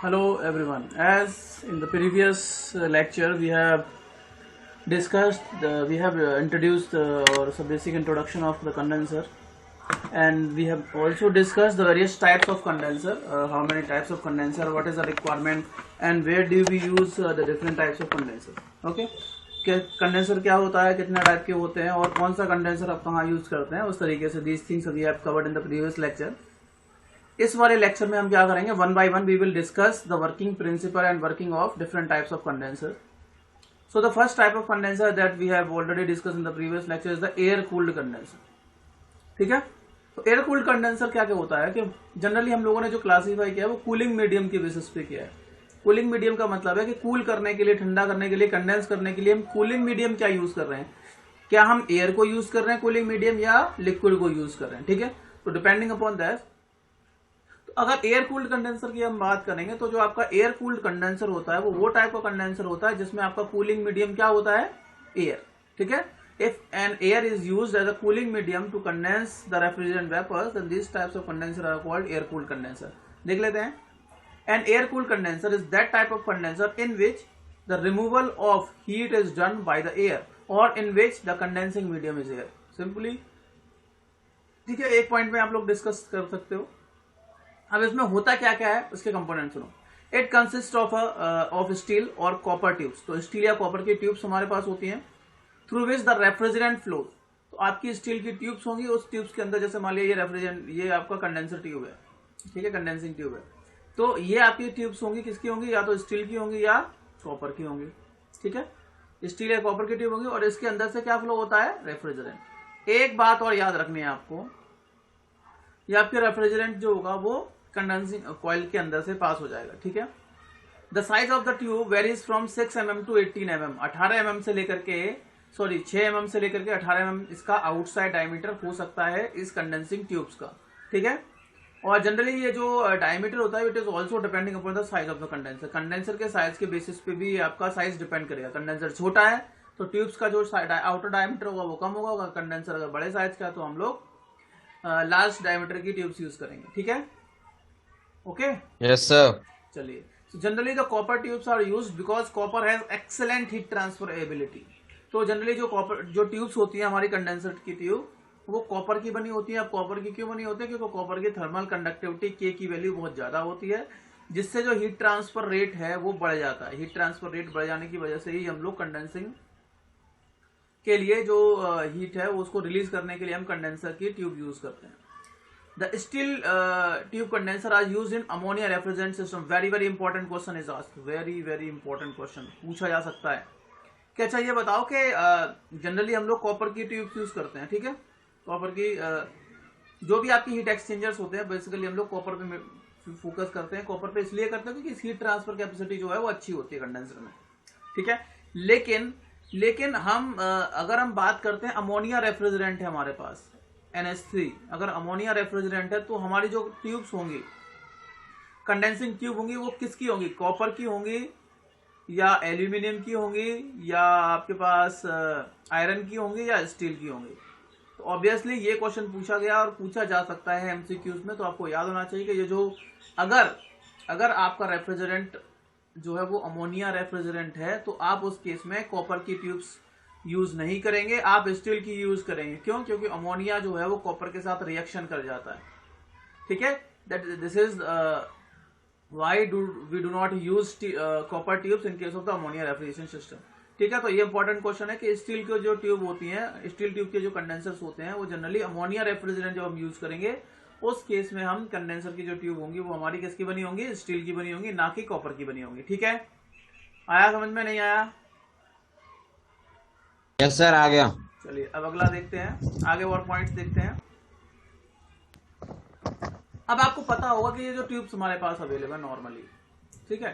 Hello everyone. As in the previous lecture we have introduced or some basic introduction of the condenser, and we have also discussed the various types of condenser, how many types of condenser, what is the requirement, and where do we use the different types of condenser. Okay, condenser क्या होता है, कितने type के होते हैं और कौन सा कंडेंसर आप कहाँ यूज करते हैं, उस तरीके से these things we have covered in the previous lecture. इस वाले लेक्चर में हम क्या करेंगे, one by one we will discuss the working principle and working of different types of condenser. So the first type of condenser that we have already discuss in the previous lecture is the air cooled condenser. ठीक है, तो air cooled condenser क्या क्या होता है कि generally हम लोगों ने जो क्लासीफाई किया है वो कूलिंग मीडियम की बेसिस पे किया है. कूलिंग मीडियम का मतलब है कि कूल करने के लिए, ठंडा करने के लिए, कंडेंस करने के लिए हम कूलिंग मीडियम क्या यूज कर रहे हैं, क्या हम एयर को यूज कर रहे हैं कूलिंग मीडियम या लिक्विड को यूज कर रहे हैं. ठीक है, तो डिपेंडिंग अपॉन दैट, अगर एयर कूल्ड कंडेंसर की हम बात करेंगे तो जो आपका एयर कूल्ड कंडेंसर होता है वो टाइप का कंडेंसर होता है जिसमें आपका कूलिंग मीडियम क्या होता है, एयर. ठीक है, if an air is used as a cooling medium to condense the refrigerant vapours then this types of condenser are called air cooled condenser. देख लेते हैं. An air cooled condenser is that type of condenser in which the removal of heat is done by the air और in which the condensing medium is air. Simply, ठीक है, एक point में आप लोग डिस्कस कर सकते हो. अब इसमें होता क्या क्या है, उसके कंपोनेंट सुनो. इट कंसिस्ट ऑफ स्टील और कॉपर ट्यूब्स. तो स्टील या कॉपर की ट्यूब्स हमारे पास होती हैं through which the refrigerant flows. तो आपकी स्टील की ट्यूब्स होंगी, उस ट्यूब्स के अंदर जैसे मान लिया ये रेफ्रिजरेंट, ये आपका कंडेंसर ट्यूब है. ठीक है, कंडेंसिंग ट्यूब है. तो ये आपकी ट्यूब्स होंगी, किसकी होंगी, या तो स्टील की होंगी या कॉपर की होंगी. ठीक है, स्टील या कॉपर की ट्यूब होंगी और इसके अंदर से क्या फ्लो होता है, रेफ्रिजरेंट. एक बात और याद रखनी है आपको, ये आपके रेफ्रिजरेंट जो होगा वो कंडेंसिंग कॉइल के अंदर से पास हो जाएगा. ठीक है, the size of the tube varies from 6 mm to 18 mm. 18 mm से लेकर के 6 mm से लेकर के 18 mm इसका आउटसाइड डायमीटर हो सकता है इस कंडेंसिंग ट्यूब्स का. ठीक है, और जनरली ये जो डायमीटर होता है it is also depending upon the size of the condenser. Condenser के साइज के बेसिस पे भी आपका साइज डिपेंड करेगा. कंडेंसर छोटा है तो ट्यूब्स का जो आउटर डायमीटर होगा वो कम होगा. कंडेंसर अगर बड़े साइज का है तो हम लोग लार्ज डायमीटर की ट्यूब्स यूज करेंगे. ठीक है, ओके. Yes sir. चलिए, so generally the copper tubes are used because copper has excellent heat transfer ability. तो जनरली जो ट्यूब्स होती है हमारी कंडेंसर की ट्यूब वो कॉपर की बनी होती है. अब कॉपर की क्यों बनी होती है, क्योंकि कॉपर की थर्मल कंडक्टिविटी के की वैल्यू बहुत ज्यादा होती है जिससे जो हीट ट्रांसफर रेट है वो बढ़ जाता है. हीट ट्रांसफर रेट बढ़ जाने की वजह से ही हम लोग कंडेंसिंग के लिए जो हीट है उसको रिलीज करने के लिए हम कंडेंसर की ट्यूब यूज करते हैं. The steel tube condenser are used in ammonia refrigerant system. Very important question is asked. Very important question पूछा जा सकता है कि अच्छा ये बताओ कि जनरली हम लोग कॉपर की ट्यूब्स यूज करते हैं. ठीक है, कॉपर की जो भी आपकी हीट एक्सचेंजर्स होते हैं बेसिकली हम लोग कॉपर पे फोकस करते हैं. कॉपर पे इसलिए करते हैं क्योंकि हीट ट्रांसफर कैपेसिटी जो है वो अच्छी होती है कंडेंसर में. ठीक है, लेकिन हम अगर हम बात करते हैं अमोनिया रेफ्रिजरेंट है हमारे पास NH3, अगर अमोनिया रेफ्रिजरेंट है तो हमारी जो ट्यूब्स होंगी, कंडेंसिंग ट्यूब होंगी, वो किसकी होंगी, कॉपर की होंगी या एल्यूमिनियम की होंगी या आपके पास आयरन की होंगी या स्टील की होंगी. तो ऑब्वियसली ये क्वेश्चन पूछा गया और पूछा जा सकता है MCQs में. तो आपको याद होना चाहिए कि ये जो अगर आपका रेफ्रिजरेंट जो है वो अमोनिया रेफ्रिजरेंट है तो आप उस केस में कॉपर की ट्यूब्स यूज नहीं करेंगे, आप स्टील की यूज करेंगे. क्यों, क्योंकि अमोनिया जो है वो कॉपर के साथ रिएक्शन कर जाता है. ठीक है, this is why we do not use copper tubes in case of the ammonia refrigeration system. ठीक है, तो ये इंपॉर्टेंट क्वेश्चन है कि स्टील की जो ट्यूब होती है, स्टील ट्यूब के जो कंडेंसर्स होते हैं वो जनरली अमोनिया रेफ्रिजरेंट जब हम यूज करेंगे उस केस में हम कंडेंसर की जो ट्यूब होंगी वो हमारी किसकी बनी होंगी, स्टील की बनी होंगी, ना कि कॉपर की बनी होंगी. ठीक है, आया समझ में, नहीं आया? यस सर, आ गया. चलिए अब अगला देखते हैं, आगे और पॉइंट्स देखते हैं. अब आपको पता होगा कि ये जो ट्यूब्स हमारे पास अवेलेबल नॉर्मली, ठीक है,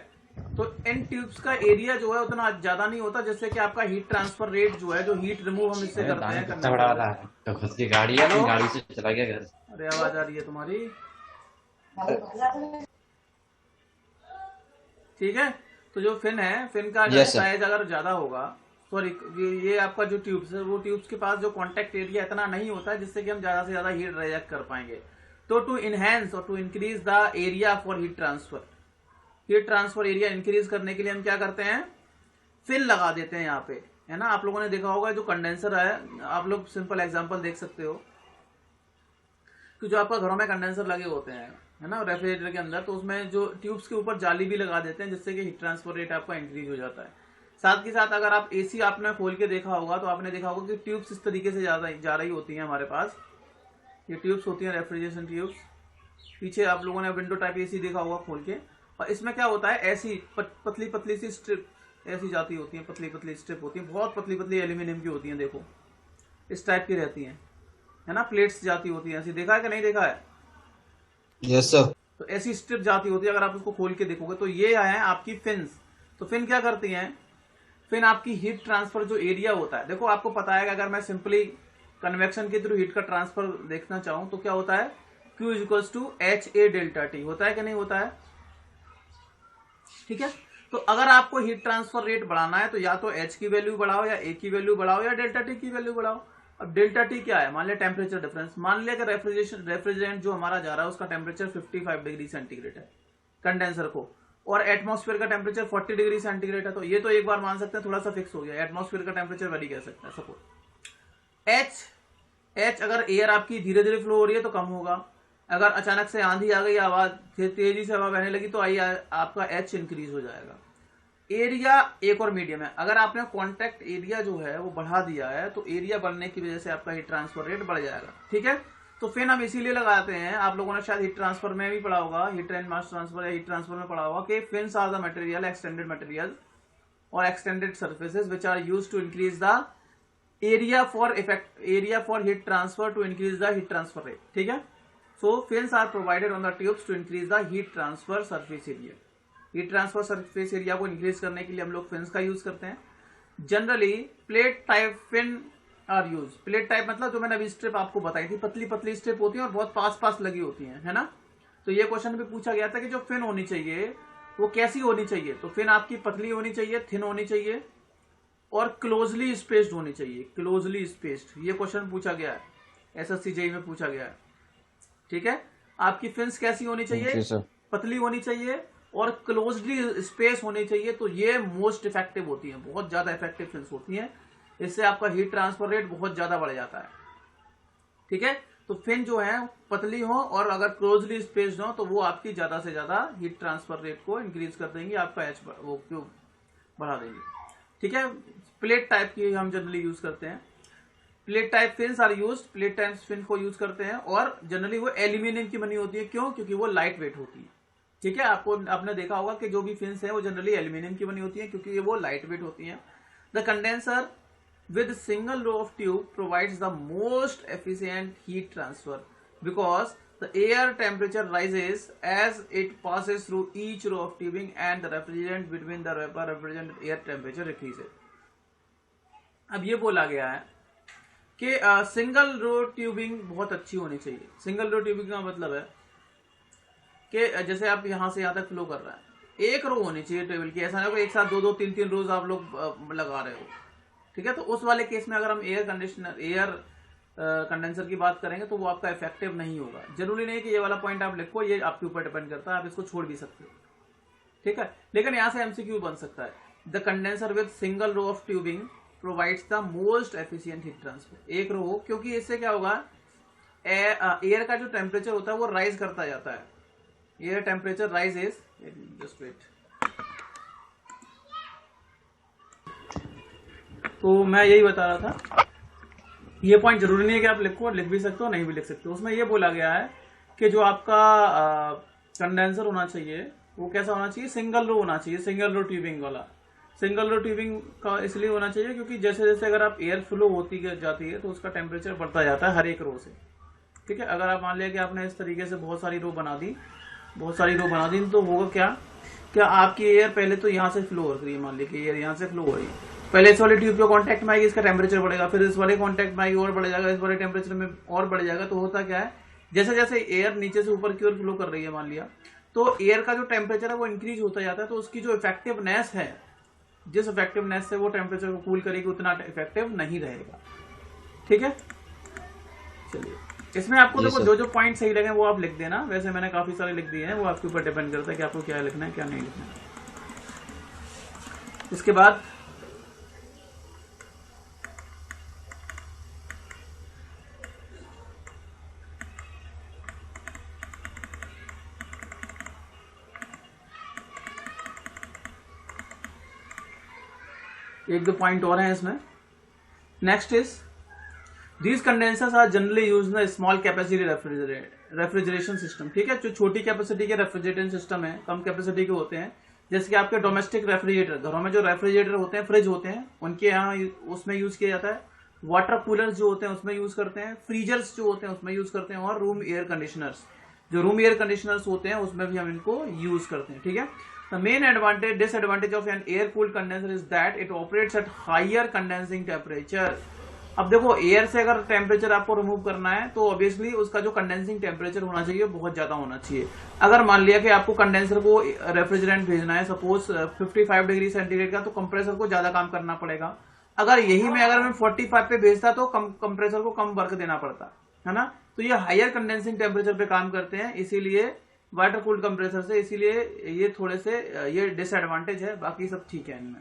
तो इन ट्यूब्स का एरिया जो है उतना ज्यादा नहीं होता जिससे कि आपका हीट ट्रांसफर रेट जो है, जो हीट रिमूव हम इससे करते हैं कितना बड़ा रहा है तो खुद की गाड़ी है, गाड़ी से चला गया घर. अरे आवाज आ रही है तुम्हारी. ठीक है, तो जो फिन है, फिन का साइज अगर ज्यादा होगा, सॉरी ये आपका जो ट्यूब्स है वो ट्यूब्स के पास जो कांटेक्ट एरिया इतना नहीं होता है जिससे कि हम ज्यादा से ज्यादा हीट रिजेक्ट कर पाएंगे. तो टू इनहेंस और to increase the area for heat transfer heat transfer area increase करने के लिए हम क्या करते हैं, फिन लगा देते हैं यहाँ पे, है ना। आप लोगों ने देखा होगा जो कंडेंसर है, आप लोग सिंपल एग्जांपल देख सकते हो कि जो आपका घरों में कंडेंसर लगे होते हैं, है ना, रेफ्रिजरेटर के अंदर, तो उसमें जो ट्यूब्स के ऊपर जाली भी लगा देते हैं जिससे कि हीट ट्रांसफर रेट आपका इंक्रीज हो जाता है। साथ ही साथ अगर आप एसी आपने खोल के देखा होगा तो आपने देखा होगा कि ट्यूब्स इस तरीके से जा रही होती हैं हमारे पास, ये ट्यूब्स होती हैं रेफ्रिजरेशन ट्यूब्स। पीछे आप लोगों ने विंडो टाइप एसी देखा होगा खोल के, और इसमें क्या होता है, ऐसी पतली पतली सी स्ट्रिप ऐसी जाती होती है, पतली पतली स्ट्रिप होती है, बहुत पतली पतली एल्यूमिनियम की होती है, देखो इस टाइप की रहती है ना, प्लेट्स जाती होती है ऐसी, देखा है कि नहीं देखा है? Yes sir. तो ऐसी स्ट्रिप जाती होती है, अगर आप उसको खोल के देखोगे तो ये है आपकी फिन्स। तो फिन क्या करती हैं, फिन आपकी हीट ट्रांसफर जो एरिया होता है, देखो आपको पता है कि अगर मैं सिंपली कन्वेक्शन के थ्रू हीट का ट्रांसफर देखना चाहूं तो क्या होता है, Q equals to HA delta T, होता है कि नहीं होता है? ठीक है, तो अगर आपको हीट ट्रांसफर रेट बढ़ाना है तो या तो H की वैल्यू बढ़ाओ या A की वैल्यू बढ़ाओ या डेल्टा T की वैल्यू बढ़ाओ। अब डेल्टा T क्या है, मान लिया टेम्परेचर डिफरेंस, मान लिया कि रेफ्रिजरेंट जो हमारा जा रहा है उसका टेम्परेचर 55 डिग्री सेंटीग्रेड है कंडेंसर को, और एटमॉस्फेयर का टेम्परेचर 40 डिग्री सेंटीग्रेड है, तो ये तो एक बार मान सकते हैं थोड़ा सा फिक्स हो गया, एटमॉस्फेयर का टेम्परेचर वेरी कह सकते हैं सपोज। H अगर एयर आपकी धीरे धीरे फ्लो हो रही है तो कम होगा, अगर अचानक से आंधी आ गई, आवाज तेजी से हवा बहने लगी तो आपका H इंक्रीज हो जाएगा। एरिया एक और मीडियम है, अगर आपने कॉन्टैक्ट एरिया जो है वो बढ़ा दिया है तो एरिया बढ़ने की वजह से आपका हीट ट्रांसफर रेट बढ़ जाएगा। ठीक है, तो फिर हम इसीलिए लगाते हैं, आप लोगों ने शायद हीट ट्रांसफर में भी पढ़ा होगा, हीट एंड मास ट्रांसफर या हीट ट्रांसफर में पढ़ा होगा कि fins are the material, extended material और extended surfaces which are used to increase the area for heat transfer to increase the heat transfer rate. ठीक है, so fins are provided on the tubes to increase the heat transfer surface area. Heat transfer surface area को increase करने के लिए हम लोग fins का use करते हैं। Generally plate type fin are use, plate type मतलब जो मैंने अभी स्ट्रिप आपको बताई थी, पतली पतली स्ट्रिप होती है और बहुत पास पास लगी होती है ना। तो ये क्वेश्चन भी पूछा गया था कि जो फिन होनी चाहिए वो कैसी होनी चाहिए, तो फिन आपकी पतली होनी चाहिए, थिन होनी चाहिए और क्लोजली स्पेस्ड होनी चाहिए, क्लोजली स्पेस्ड। ये क्वेश्चन पूछा गया है, SSC JEE में पूछा गया है। ठीक है, आपकी फिन्स कैसी होनी चाहिए, पतली होनी चाहिए और क्लोजली स्पेस होनी चाहिए, तो ये मोस्ट इफेक्टिव होती है, बहुत ज्यादा इफेक्टिव फिन्स होती हैं, इससे आपका हीट ट्रांसफर रेट बहुत ज्यादा बढ़ जाता है। ठीक है, तो फिन जो है पतली हो और अगर क्लोजली स्पेस्ड हो तो वो आपकी ज्यादा से ज्यादा हीट ट्रांसफर रेट को इंक्रीज कर देंगे, आपका H वो Q बढ़ा देंगे। ठीक है, प्लेट टाइप की हम जनरली यूज करते हैं, plate type fins are use, plate type fin को यूज करते हैं और जनरली वो एल्यूमिनियम की बनी होती है। क्यों? क्योंकि वो लाइट वेट होती है। ठीक है, आपने देखा होगा कि जो भी फिन्स है वो जनरली एल्यूमिनियम की बनी होती है क्योंकि वो लाइट वेट होती है। The condenser with single row of tube provides the most efficient heat transfer because the air temperature rises as it passes through each row of tubing and the refrigerant between the vapor refrigerant air temperature increases। अब ये बोला गया है कि single row tubing बहुत अच्छी होनी चाहिए। सिंगल रो ट्यूबिंग का मतलब है कि जैसे आप यहां से यहां तक फ्लो कर रहा है, एक रो होनी चाहिए टेबल की, ऐसा नहीं हो एक साथ दो दो तीन तीन रोज आप लोग लगा रहे हो। ठीक है, तो उस वाले केस में अगर हम एयर कंडेंसर की बात करेंगे तो वो आपका इफेक्टिव नहीं होगा। जरूरी नहीं कि ये वाला पॉइंट आप लिखो, ये आपके ऊपर डिपेंड करता है, आप इसको छोड़ भी सकते हो। ठीक है, लेकिन यहां से एमसीक्यू बन सकता है, the condenser with single row of tubing provides the most efficient heat transfer. एक रो हो, क्योंकि इससे क्या होगा, एयर का जो टेम्परेचर होता है वो राइज करता जाता है। Air temperature rises, just wait. तो मैं यही बता रहा था, ये पॉइंट जरूरी नहीं है कि आप लिखो, लिख भी सकते हो नहीं भी लिख सकते हो। उसमें ये बोला गया है कि जो आपका कंडेंसर होना चाहिए वो कैसा होना चाहिए, सिंगल रो होना चाहिए, सिंगल रो ट्यूबिंग वाला। सिंगल रो ट्यूबिंग का इसलिए होना चाहिए क्योंकि जैसे जैसे अगर आप एयर फ्लो होती जाती है तो उसका टेम्परेचर बढ़ता जाता है हर एक रो से। ठीक है, अगर आप मान लिया कि आपने इस तरीके से बहुत सारी रो बना दी तो होगा क्या आपकी एयर पहले तो यहाँ से फ्लो हो रही है, मान लीजिए एयर यहाँ से फ्लो हो रही है, पहले इस वाले ट्यूब पे कांटेक्ट में आएगी, इसका टेम्परेचर बढ़ेगा, फिर इस वाले कांटेक्ट में आएगी और बढ़ जाएगा, इस वाले टेम्परेचर में और बढ़ जाएगा। तो होता क्या है, जैसे जैसे एयर नीचे से ऊपर की ओर फ्लो कर रही है मान लिया, तो एयर का जो टेम्परेचर है वो इंक्रीज होता जाता है, तो उसकी जो इफेक्टिवनेस है, जिस इफेक्टिवनेस से वो टेम्परेचर को कूल करेगी उतना इफेक्टिव नहीं रहेगा। ठीक है, चलिए इसमें आपको जी देखो सर। जो जो पॉइंट सही लगे वो आप लिख देना, वैसे मैंने काफी सारे लिख दिए हैं, वो आपके ऊपर डिपेंड करता है कि आपको क्या लिखना है क्या नहीं लिखना है। इसके बाद एक दो पॉइंट और हैं इसमें। Next is these condensers are generally use in small capacity refrigeration system. ठीक है, जो छोटी कैपेसिटी के रेफ्रिजरेशन सिस्टम है, कम कैपेसिटी के होते हैं, जैसे कि आपके डोमेस्टिक रेफ्रिजरेटर, घरों में जो रेफ्रिजरेटर होते हैं, फ्रिज होते हैं, उनके यहाँ उसमें यूज किया जाता है। वाटर कूलर्स जो होते हैं उसमें यूज करते हैं, फ्रीजर्स जो होते हैं उसमें यूज करते हैं, और रूम एयर कंडीशनर्स, जो रूम एयर कंडीशनर्स होते हैं उसमें भी हम इनको यूज करते हैं। ठीक है, the main advantage disadvantage of an air cooled condenser is that it operates at higher condensing temperature. अब देखो, एयर से अगर टेम्परेचर आपको रिमूव करना है तो ऑब्वियसली उसका जो कंडेंसिंग टेम्परेचर होना चाहिए बहुत ज्यादा होना चाहिए। अगर मान लिया कि आपको कंडेंसर को रेफ्रिजरेंट भेजना है सपोज 55 डिग्री सेंटीग्रेड का, तो कंप्रेसर को ज्यादा काम करना पड़ेगा। अगर यही में अगर मैं 45 पे भेजता तो कंप्रेसर को कम वर्क देना पड़ता है ना। तो ये हायर कंडेंसिंग टेम्परेचर पे काम करते हैं, इसीलिए वाटर कूल्ड कंप्रेसर से, इसीलिए ये थोड़े से ये डिसएडवांटेज है, बाकी सब ठीक है इनमें।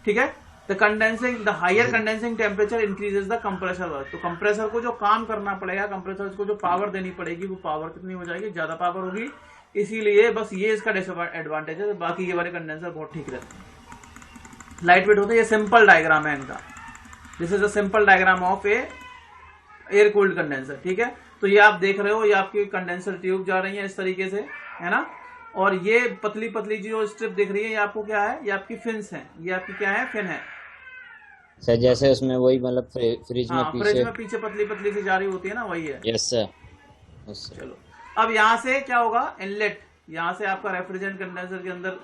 ठीक है, the higher condensing temperature increases the compressor work. तो कंप्रेसर को जो काम करना पड़ेगा, कंप्रेसर को जो पावर देनी पड़ेगी, वो पावर कितनी हो जाएगी, ज्यादा पावर होगी, इसीलिए बस ये इसका डिसएडवांटेज है। बाकी ये वाले कंडेंसर बहुत ठीक रहते हैं, लाइट वेट होते हैं। ये सिंपल डायग्राम है इनका, this is a simple diagram of A air cooled condenser. ठीक है, तो ये आप देख रहे हो, ये आपकी कंडेंसर ट्यूब जा रही है इस तरीके से, है ना, और ये पतली पतली जो स्ट्रिप दिख रही है, ये आपको क्या है, ये आपकी फिन्स है, ये आपकी क्या है, फिन है सर। जैसे उसमें वही मतलब फ्रिज में फ्रिज में पीछे पतली पतली सी जा रही होती है ना, वही है। Yes sir. चलो, अब यहाँ से क्या होगा, इनलेट, यहाँ से आपका रेफ्रिजरेंट कंडेंसर के अंदर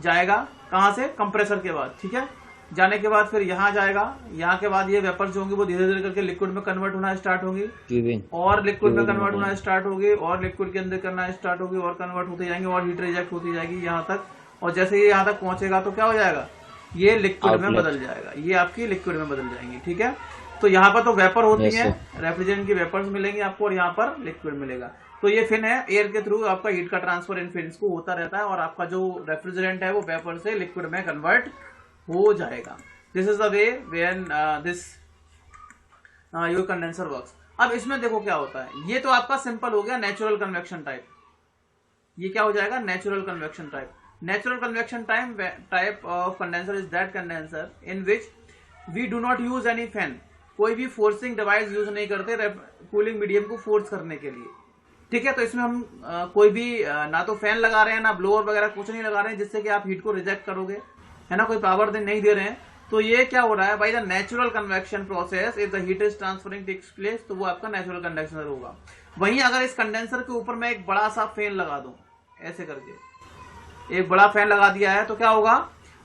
जाएगा, कहाँ से, कंप्रेसर के बाद। ठीक है, जाने के बाद फिर यहाँ जाएगा, यहाँ के बाद ये वेपर्स जो होंगी वो धीरे धीरे करके लिक्विड में कन्वर्ट होना स्टार्ट होगी, और लिक्विड में कन्वर्ट होना स्टार्ट होगी, और लिक्विड के अंदर करना स्टार्ट होगी, और कन्वर्ट होते जाएंगे, और हीट रिजेक्ट होती जाएगी यहाँ तक, और जैसे ये यहाँ तक पहुंचेगा तो क्या हो जाएगा, ये लिक्विड में बदल जाएगा, ये आपकी लिक्विड में बदल जाएंगी। ठीक है, तो यहाँ पर तो वेपर होती है, रेफ्रिजरेंट की वेपर्स मिलेंगी आपको, और यहाँ पर लिक्विड मिलेगा। तो ये फिन है, एयर के थ्रू आपका हीट का ट्रांसफर इन फिन्स को होता रहता है, और आपका जो रेफ्रिजरेंट है वो वेपर से लिक्विड में कन्वर्ट हो जाएगा। This is the way when this your condenser works. अब इसमें देखो क्या होता है, ये तो आपका सिंपल हो गया नेचुरल कन्वेक्शन टाइप। ये क्या हो जाएगा, natural convection type. Natural convection type of condenser is that condenser in which we do not use any fan. कोई भी फोर्सिंग डिवाइस यूज नहीं करते कूलिंग मीडियम को फोर्स करने के लिए। ठीक है, तो इसमें हम कोई भी ना तो फैन लगा रहे हैं, ना ब्लोअर वगैरह कुछ नहीं लगा रहे हैं जिससे कि आप हीट को रिजेक्ट करोगे, है ना, कोई पावर नहीं दे रहे हैं। तो ये क्या हो रहा है, by the natural convection process if the heat is transferring takes place, तो वो आपका नेचुरल कंडेंसर होगा। वहीं अगर इस कंडेंसर के ऊपर मैं एक बड़ा सा फैन लगा दूं, ऐसे करके एक बड़ा फैन लगा दिया है, तो क्या होगा,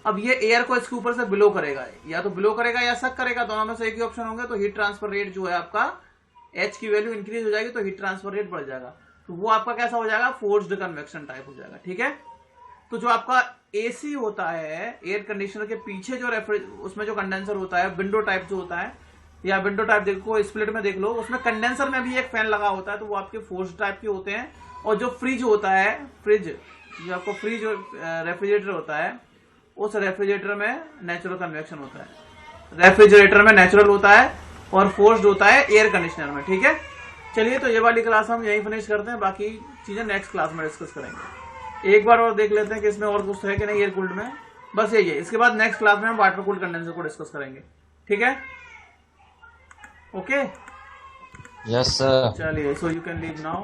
अब ये एयर को इसके ऊपर से ब्लो करेगा, या तो ब्लो करेगा या सक करेगा, दोनों में से एक ही ऑप्शन होंगे। तो हीट ट्रांसफर रेट जो है आपका, एच की वैल्यू इंक्रीज हो जाएगी, तो हीट ट्रांसफर रेट बढ़ जाएगा, तो वो आपका कैसा हो जाएगा, फोर्स्ड कन्वेक्शन टाइप हो जाएगा। ठीक है, तो जो आपका एसी होता है, एयर कंडीशनर के पीछे जो उसमें जो कंडेंसर होता है, विंडो टाइप जो होता है, या विंडो टाइप देखो, स्प्लिट में देख लो, उसमें कंडेंसर में भी एक फैन लगा होता है, तो वो आपके फोर्स्ड टाइप के होते हैं। और जो फ्रिज होता है, फ्रिज जो आपको फ्रिज रेफ्रिजरेटर होता है, उस रेफ्रिजरेटर में नेचुरल कन्वेक्शन होता है। रेफ्रिजरेटर में नेचुरल होता है और फोर्स्ड होता है एयर कंडीशनर में। ठीक है, चलिए, तो ये वाली क्लास हम यहीं फिनिश करते हैं, बाकी चीजें नेक्स्ट क्लास में डिस्कस करेंगे। एक बार और देख लेते हैं कि इसमें और कुछ है कि नहीं एयर कूल्ड में, बस यही है। इसके बाद नेक्स्ट क्लास में हम वाटर कूल्ड कंडेंसर को डिस्कस करेंगे। ठीक है, ओके, यस सर। चलिए, so you can leave now.